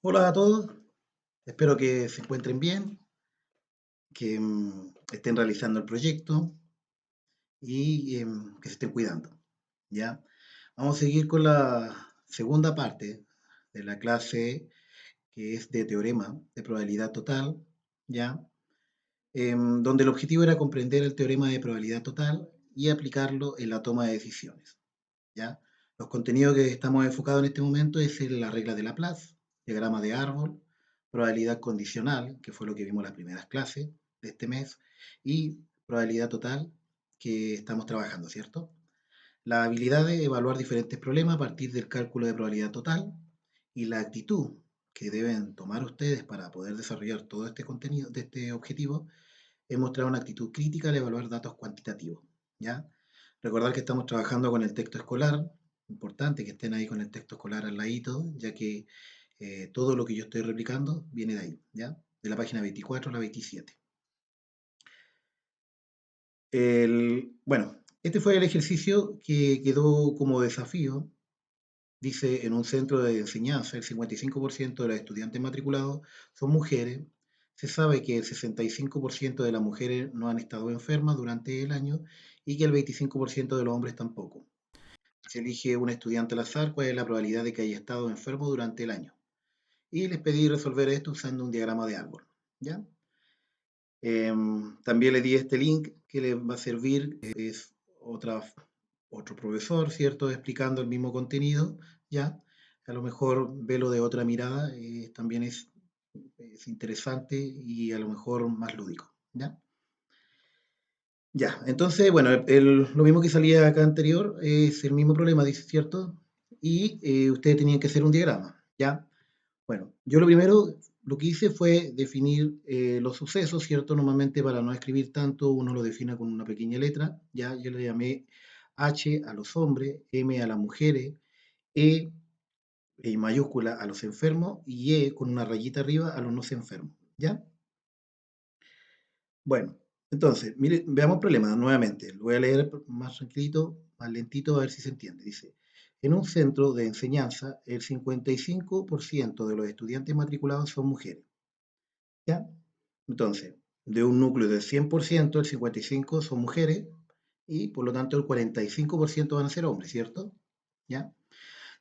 Hola a todos, espero que se encuentren bien, que estén realizando el proyecto y que se estén cuidando. ¿Ya? Vamos a seguir con la segunda parte de la clase que es de teorema de probabilidad total, ¿ya? Donde el objetivo era comprender el teorema de probabilidad total y aplicarlo en la toma de decisiones. ¿Ya? Los contenidos que estamos enfocados en este momento es en la regla de Laplace, diagrama de árbol, probabilidad condicional, que fue lo que vimos en las primeras clases de este mes, y probabilidad total, que estamos trabajando, ¿cierto? La habilidad de evaluar diferentes problemas a partir del cálculo de probabilidad total y la actitud que deben tomar ustedes para poder desarrollar todo este contenido, de este objetivo, es mostrar una actitud crítica al evaluar datos cuantitativos, ¿ya? Recordar que estamos trabajando con el texto escolar, importante que estén ahí con el texto escolar al ladito, ya que todo lo que yo estoy replicando viene de ahí, ¿ya? De la página 24 a la 27. Bueno, este fue el ejercicio que quedó como desafío. Dice, en un centro de enseñanza, el 55% de los estudiantes matriculados son mujeres. Se sabe que el 65% de las mujeres no han estado enfermas durante el año y que el 25% de los hombres tampoco. Se elige un estudiante al azar, cuál es la probabilidad de que haya estado enfermo durante el año. Y les pedí resolver esto usando un diagrama de árbol. ¿Ya? También le di este link que les va a servir, es otra, otro profesor, ¿cierto? Explicando el mismo contenido, ¿ya? A lo mejor verlo de otra mirada también es interesante y a lo mejor más lúdico, ¿ya? Ya, entonces, bueno, lo mismo que salía acá anterior es el mismo problema, dice, ¿cierto? Y ustedes tenían que hacer un diagrama, ¿ya? Bueno, yo lo primero, lo que hice fue definir los sucesos, ¿cierto? Normalmente para no escribir tanto, uno lo define con una pequeña letra, ¿ya? Yo le llamé H a los hombres, M a las mujeres, E, E mayúscula a los enfermos y E con una rayita arriba a los no enfermos, ¿ya? Bueno, entonces, mire, veamos el problema nuevamente. Lo voy a leer más tranquilito, más lentito, a ver si se entiende. Dice, en un centro de enseñanza, el 55% de los estudiantes matriculados son mujeres. ¿Ya? Entonces, de un núcleo del 100%, el 55% son mujeres y por lo tanto el 45% van a ser hombres, ¿cierto? ¿Ya?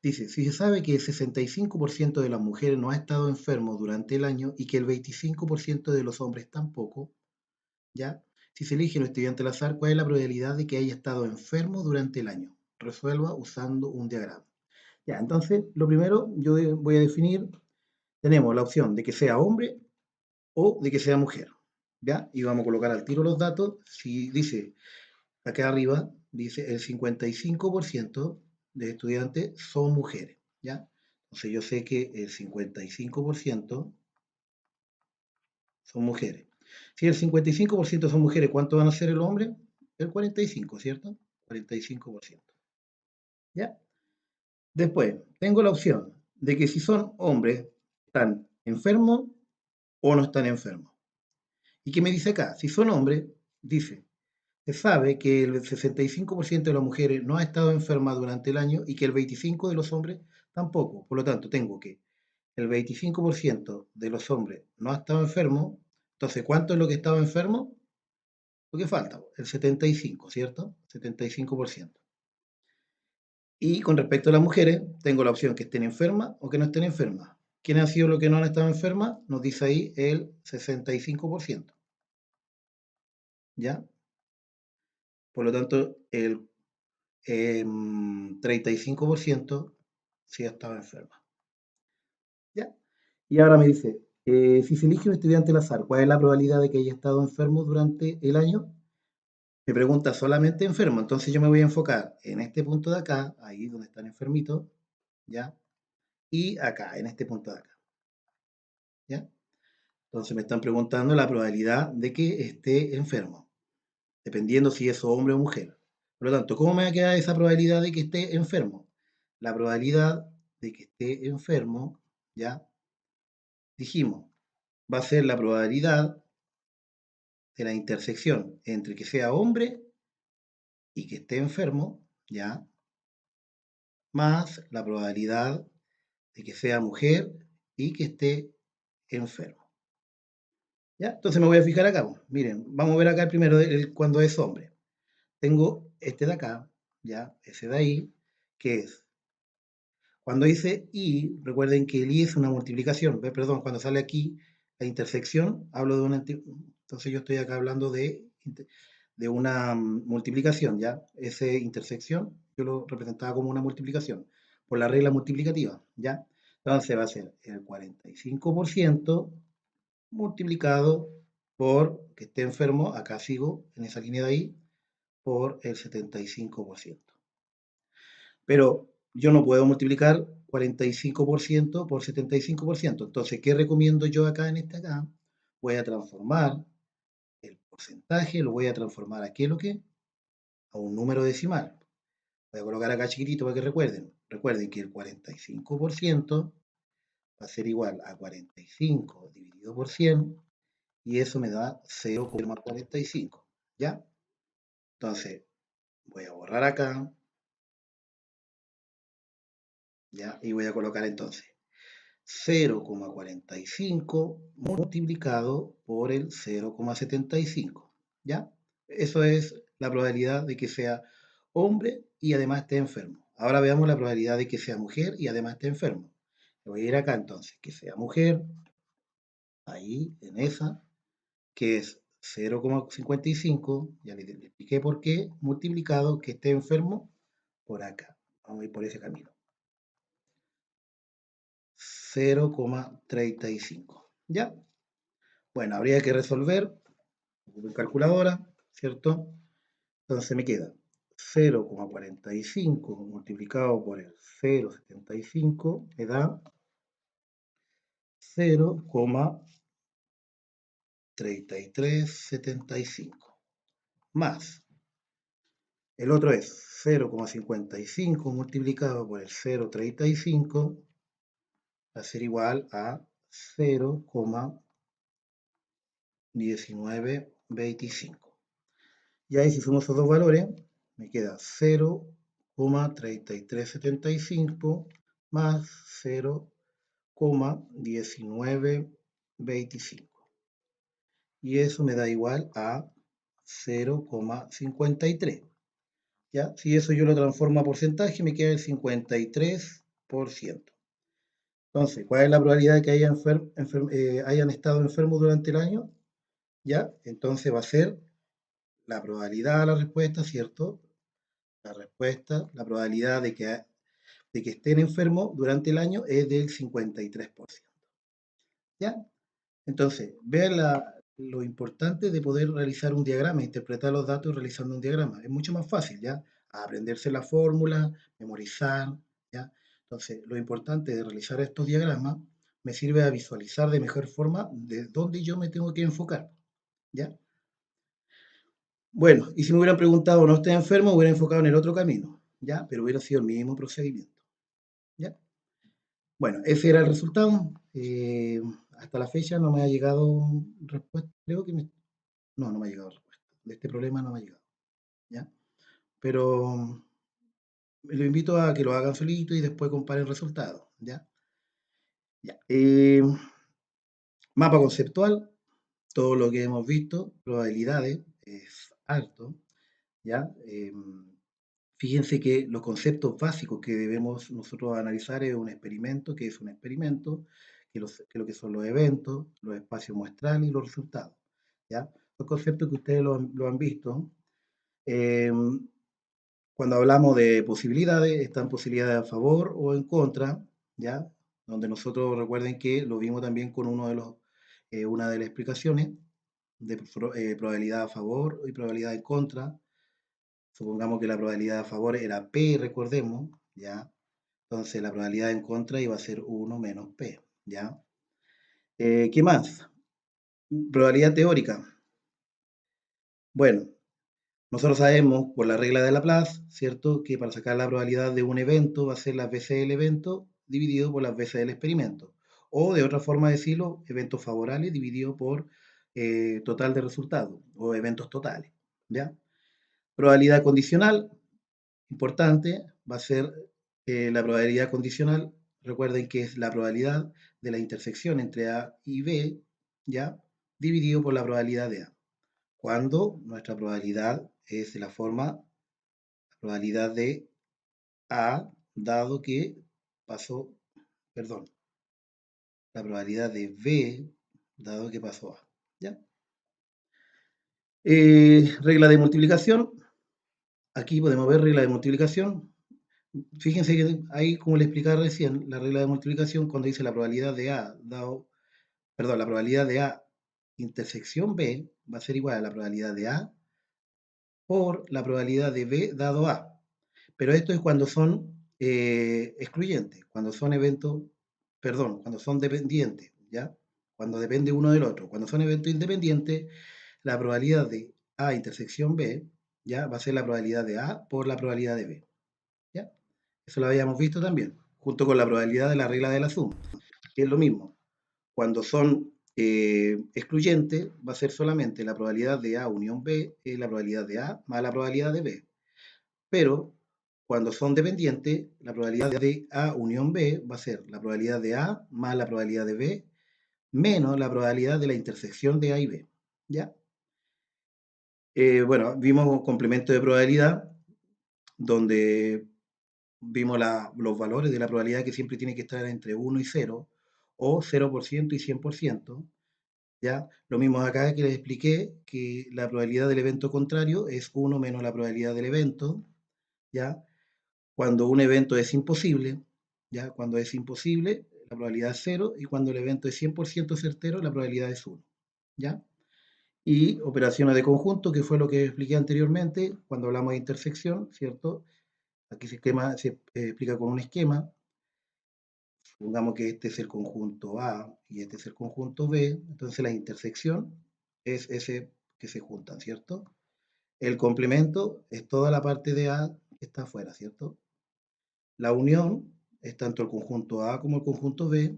Dice, si se sabe que el 65% de las mujeres no ha estado enfermo durante el año y que el 25% de los hombres tampoco, ¿ya? Si se elige un estudiante al azar, ¿cuál es la probabilidad de que haya estado enfermo durante el año? Resuelva usando un diagrama. Ya, entonces, lo primero, yo voy a definir, tenemos la opción de que sea hombre o de que sea mujer, ¿ya? Y vamos a colocar al tiro los datos. Si dice, acá arriba, dice el 55% de estudiantes son mujeres, ¿ya? Entonces yo sé que el 55% son mujeres. Si el 55% son mujeres, ¿cuánto van a ser el hombre? El 45%, ¿cierto? 45%, ¿ya? Después, tengo la opción de que si son hombres, están enfermos o no están enfermos. ¿Y qué me dice acá? Si son hombres, dice, se sabe que el 65% de las mujeres no ha estado enferma durante el año y que el 25% de los hombres tampoco. Por lo tanto, tengo que el 25% de los hombres no ha estado enfermo. Entonces, ¿cuánto es lo que estaba enfermo? Lo que falta, el 75%, ¿cierto? 75%. Y con respecto a las mujeres, tengo la opción que estén enfermas o que no estén enfermas. ¿Quiénes han sido los que no han estado enfermas? Nos dice ahí el 65%. ¿Ya? Por lo tanto, el 35% sí estaba enferma. ¿Ya? Y ahora me dice, si se elige un estudiante al azar, ¿cuál es la probabilidad de que haya estado enfermo durante el año? Me pregunta solamente enfermo, entonces yo me voy a enfocar en este punto de acá, ahí donde están enfermitos, ¿ya? Y acá, en este punto de acá, ¿ya? Entonces me están preguntando la probabilidad de que esté enfermo, dependiendo si es hombre o mujer. Por lo tanto, ¿cómo me va a quedar esa probabilidad de que esté enfermo? La probabilidad de que esté enfermo, ¿ya? Dijimos, va a ser la probabilidad de la intersección entre que sea hombre y que esté enfermo, ¿ya? Más la probabilidad de que sea mujer y que esté enfermo. ¿Ya? Entonces me voy a fijar acá. Miren, vamos a ver acá el primero, cuando es hombre. Tengo este de acá, ¿ya? Ese de ahí, que es. Cuando dice y, recuerden que el y es una multiplicación. Perdón, cuando sale aquí la intersección, hablo de una. Entonces yo estoy acá hablando de una multiplicación, ¿ya? Esa intersección yo lo representaba como una multiplicación, por la regla multiplicativa, ¿ya? Entonces va a ser el 45% multiplicado por, que esté enfermo, acá sigo, en esa línea de ahí, por el 75%. Pero yo no puedo multiplicar 45% por 75%. Entonces, ¿qué recomiendo yo acá en este acá? Voy a transformar el porcentaje, lo voy a transformar a qué lo que? A un número decimal. Voy a colocar acá chiquitito para que recuerden. Recuerden que el 45% va a ser igual a 45 dividido por 100 y eso me da 0,45. ¿Ya? Entonces, voy a borrar acá. ¿Ya? Y voy a colocar entonces 0,45 multiplicado por el 0,75. ¿Ya? Eso es la probabilidad de que sea hombre y además esté enfermo. Ahora veamos la probabilidad de que sea mujer y además esté enfermo. Voy a ir acá entonces, que sea mujer, ahí en esa, que es 0,55, ya le expliqué por qué, multiplicado que esté enfermo por acá. Vamos a ir por ese camino. 0,35. ¿Ya? Bueno, habría que resolver con calculadora, ¿cierto? Entonces me queda 0,45 multiplicado por el 0,75 me da 0,3375 más. El otro es 0,55 multiplicado por el 0,35 va a ser igual a 0,1925. Y ahí si sumo esos dos valores, me queda 0,3375 más 0,1925. Y eso me da igual a 0,53. ¿Ya? Si eso yo lo transformo a porcentaje, me queda el 53%. Entonces, ¿cuál es la probabilidad de que hayan estado enfermos durante el año? ¿Ya? Entonces va a ser la probabilidad de la respuesta, ¿cierto? La respuesta, la probabilidad de que estén enfermos durante el año es del 53%. ¿Ya? Entonces, vean lo importante de poder realizar un diagrama, interpretar los datos realizando un diagrama. Es mucho más fácil, ¿ya? Aprenderse la fórmula, memorizar, ¿ya? Entonces, lo importante de realizar estos diagramas me sirve a visualizar de mejor forma de dónde yo me tengo que enfocar, ¿ya? Bueno, y si me hubieran preguntado, ¿no estoy enfermo? Hubiera enfocado en el otro camino, ¿ya? Pero hubiera sido el mismo procedimiento, ¿ya? Bueno, ese era el resultado. Hasta la fecha no me ha llegado respuesta. Creo que no, no me ha llegado respuesta. De este problema no me ha llegado, ¿ya? Pero lo invito a que lo hagan solito y después comparen resultados, ¿ya? Ya. Mapa conceptual, todo lo que hemos visto, probabilidades, es alto, ¿ya? Fíjense que los conceptos básicos que debemos nosotros analizar es un experimento, que es un experimento, que lo que son los eventos, los espacios muestrales y los resultados, ¿ya? Los conceptos que ustedes lo han visto. Eh, Cuando hablamos de posibilidades, están posibilidades a favor o en contra, ¿ya? Donde nosotros recuerden que lo vimos también con una de las explicaciones de probabilidad a favor y probabilidad en contra. Supongamos que la probabilidad a favor era P, recordemos, ¿ya? Entonces la probabilidad en contra iba a ser 1 menos P, ¿ya? ¿Qué más? Probabilidad teórica. Bueno, nosotros sabemos por la regla de Laplace, ¿cierto? Que para sacar la probabilidad de un evento va a ser las veces del evento dividido por las veces del experimento. O de otra forma de decirlo, eventos favorables dividido por total de resultados o eventos totales, ¿ya? Probabilidad condicional, importante, va a ser la probabilidad condicional recuerden que es la probabilidad de la intersección entre A y B, ¿ya? Dividido por la probabilidad de A. Cuando nuestra probabilidad es de la forma, la probabilidad de A, dado que pasó, perdón, la probabilidad de B, dado que pasó A, ¿ya? Regla de multiplicación. Aquí podemos ver regla de multiplicación. Fíjense que ahí, como le explicaba recién, la regla de multiplicación, cuando dice la probabilidad de A dado, perdón, la probabilidad de A intersección B va a ser igual a la probabilidad de A por la probabilidad de B dado A. Pero esto es cuando son excluyentes, cuando son eventos, perdón, cuando son dependientes, ¿ya? Cuando depende uno del otro. Cuando son eventos independientes, la probabilidad de A intersección B, ¿ya? Va a ser la probabilidad de A por la probabilidad de B, ¿ya? Eso lo habíamos visto también, junto con la probabilidad de la regla de la suma, que es lo mismo. Cuando son excluyentes, va a ser solamente la probabilidad de A unión B, la probabilidad de A más la probabilidad de B. Pero cuando son dependientes, la probabilidad de A unión B va a ser la probabilidad de A más la probabilidad de B menos la probabilidad de la intersección de A y B, ¿ya? Bueno, vimos un complemento de probabilidad donde vimos los valores de la probabilidad que siempre tiene que estar entre 1 y 0, o 0% y 100%, ¿ya? Lo mismo acá que les expliqué, que la probabilidad del evento contrario es 1 menos la probabilidad del evento, ¿ya? Cuando un evento es imposible, ¿ya? Cuando es imposible, la probabilidad es 0, y cuando el evento es 100% certero, la probabilidad es 1, ¿ya? Y operaciones de conjunto, que fue lo que expliqué anteriormente, cuando hablamos de intersección, ¿cierto? Aquí se explica con un esquema. Supongamos que este es el conjunto A y este es el conjunto B, entonces la intersección es ese que se juntan, ¿cierto? El complemento es toda la parte de A que está afuera, ¿cierto? La unión es tanto el conjunto A como el conjunto B.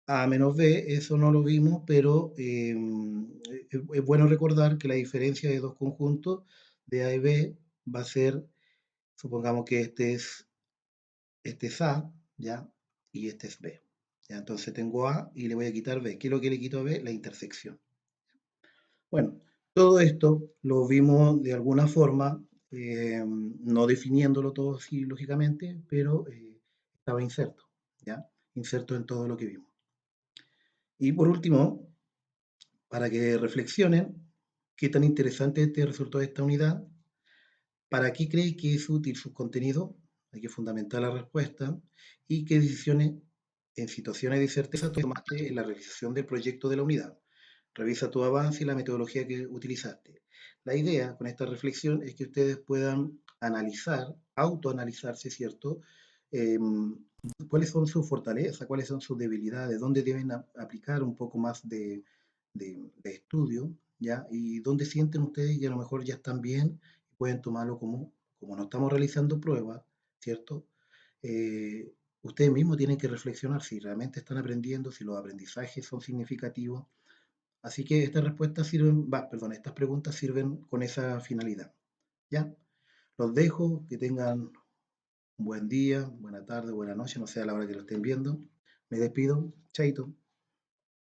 A menos B, eso no lo vimos, pero es bueno recordar que la diferencia de dos conjuntos de A y B va a ser, supongamos que este es A, ¿ya? Y este es B. ¿Ya? Entonces tengo A y le voy a quitar B. ¿Qué es lo que le quito a B? La intersección. Bueno, todo esto lo vimos de alguna forma, no definiéndolo todo así lógicamente, pero estaba inserto, ¿ya? Inserto en todo lo que vimos. Y por último, para que reflexionen qué tan interesante este resultado de esta unidad, ¿para qué cree que es útil su contenido? Hay que fundamentar la respuesta. ¿Y qué decisiones en situaciones de certeza tomaste en la realización del proyecto de la unidad? Revisa tu avance y la metodología que utilizaste. La idea con esta reflexión es que ustedes puedan analizar, autoanalizarse, ¿cierto? ¿Cuáles son sus fortalezas? ¿Cuáles son sus debilidades? ¿Dónde deben aplicar un poco más de estudio? ¿Ya? Y dónde sienten ustedes que a lo mejor ya están bien y pueden tomarlo como no estamos realizando pruebas, ¿cierto? Ustedes mismos tienen que reflexionar si realmente están aprendiendo, si los aprendizajes son significativos. Así que estas respuestas sirven, perdón, estas preguntas sirven con esa finalidad. ¿Ya? Los dejo, que tengan un buen día, buena tarde, buena noche, no sé a la hora que lo estén viendo. Me despido. Chaito.